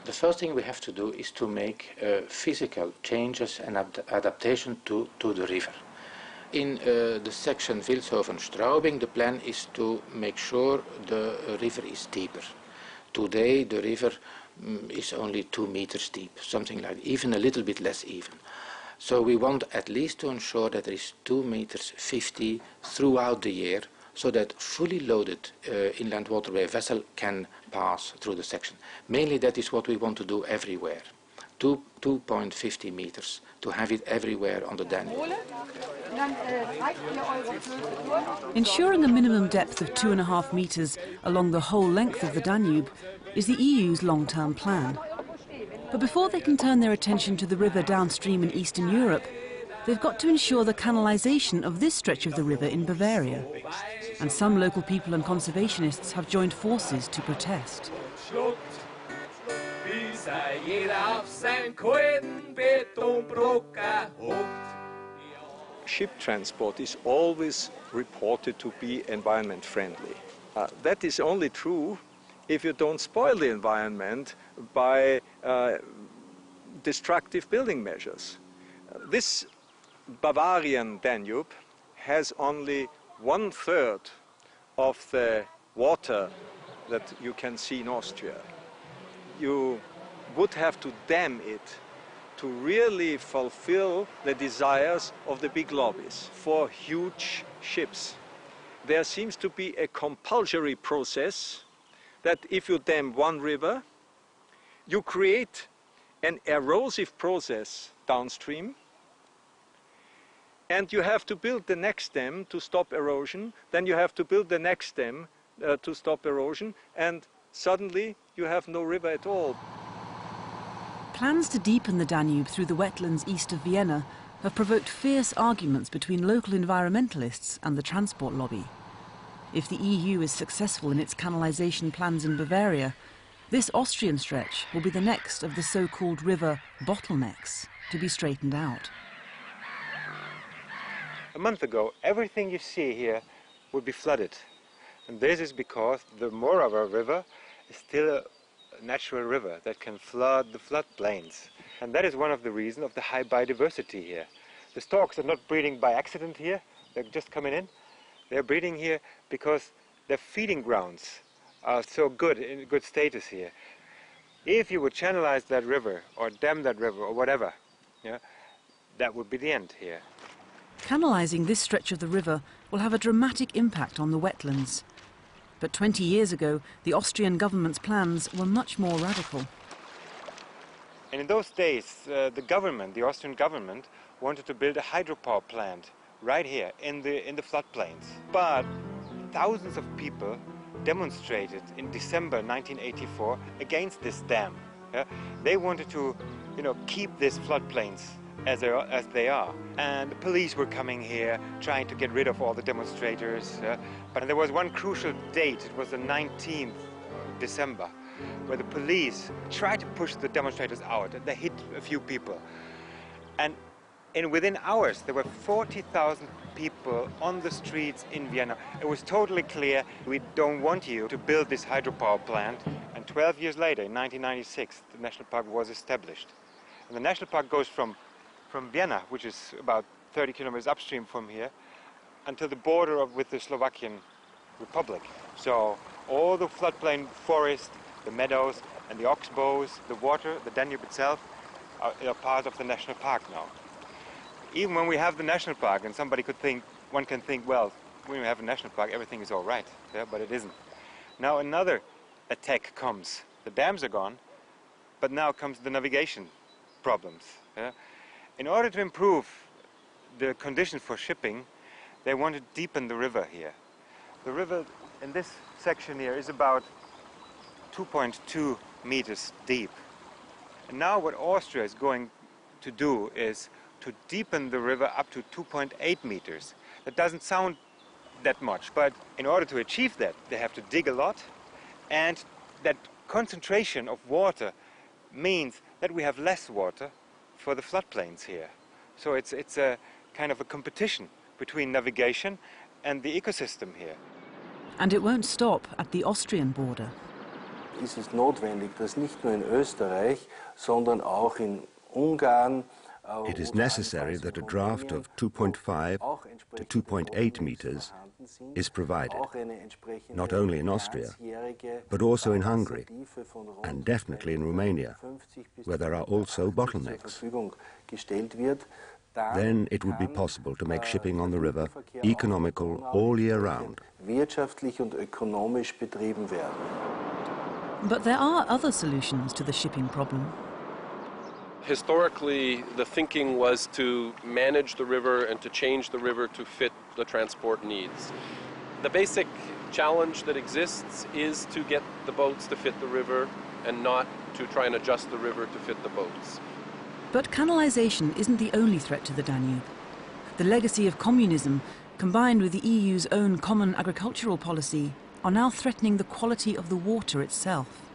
The first thing we have to do is to make physical changes and adaptation to the river. In the section Vilshofen-Straubing, the plan is to make sure the river is deeper. Today the river is only 2 meters deep, something like, even a little bit less even. So we want at least to ensure that there is 2 meters 50 throughout the year, so that fully loaded inland waterway vessel can pass through the section. Mainly that is what we want to do everywhere. 2.50 meters, to have it everywhere on the Danube. Ensuring a minimum depth of 2.5 meters along the whole length of the Danube is the EU's long-term plan. But before they can turn their attention to the river downstream in Eastern Europe, they've got to ensure the canalisation of this stretch of the river in Bavaria. And some local people and conservationists have joined forces to protest. Ship transport is always reported to be environment friendly. That is only true if you don't spoil the environment by destructive building measures. This Bavarian Danube has only 1/3 of the water that you can see in Austria. You would have to dam it to really fulfill the desires of the big lobbies for huge ships. There seems to be a compulsory process that if you dam one river, you create an erosive process downstream, and you have to build the next dam to stop erosion, then you have to build the next dam to stop erosion, and suddenly you have no river at all. Plans to deepen the Danube through the wetlands east of Vienna have provoked fierce arguments between local environmentalists and the transport lobby. If the EU is successful in its canalisation plans in Bavaria, this Austrian stretch will be the next of the so-called river bottlenecks to be straightened out. A month ago, everything you see here would be flooded. And this is because the Morava River is still a natural river that can flood the floodplains. And that is one of the reasons of the high biodiversity here. The storks are not breeding by accident here, they're just coming in. They're breeding here because their feeding grounds are so good, in good status here. If you would channelize that river or dam that river or whatever, yeah, that would be the end here. Canalising this stretch of the river will have a dramatic impact on the wetlands. But 20 years ago, the Austrian government's plans were much more radical. And in those days, the Austrian government, wanted to build a hydropower plant right here in the floodplains. But thousands of people demonstrated in December 1984 against this dam. They wanted to, keep these floodplains as they are. And the police were coming here, trying to get rid of all the demonstrators. But there was one crucial date, it was the 19th December, where the police tried to push the demonstrators out. They hit a few people. And within hours, there were 40,000 people on the streets in Vienna. It was totally clear, we don't want you to build this hydropower plant. And 12 years later, in 1996, the national park was established. And the national park goes from Vienna, which is about 30 kilometers upstream from here, until the border with the Slovakian Republic. So all the floodplain forest, the meadows and the oxbows, the water, the Danube itself, are part of the national park now. Even when we have the national park, and one can think, well, when we have a national park, everything is all right, yeah, but it isn't. Now another attack comes. The dams are gone, but now comes the navigation problems. Yeah? In order to improve the conditions for shipping, they want to deepen the river here. The river in this section here is about 2.2 meters deep. And now what Austria is going to do is to deepen the river up to 2.8 meters. That doesn't sound that much, but in order to achieve that, they have to dig a lot, and that concentration of water means that we have less water for the floodplains here. So it's a kind of a competition between navigation and the ecosystem here. And it won't stop at the Austrian border. ist es notwendig, dass nicht nur in Österreich, sondern auch in Ungarn. It is necessary that a draft of 2.5 to 2.8 meters is provided, not only in Austria, but also in Hungary, and definitely in Romania, where there are also bottlenecks. Then it would be possible to make shipping on the river economical all year round. Wirtschaftlich und ökonomisch betrieben werden. But there are other solutions to the shipping problem. Historically, the thinking was to manage the river and to change the river to fit the transport needs. The basic challenge that exists is to get the boats to fit the river and not to try and adjust the river to fit the boats. But canalisation isn't the only threat to the Danube. The legacy of communism, combined with the EU's own common agricultural policy, are now threatening the quality of the water itself.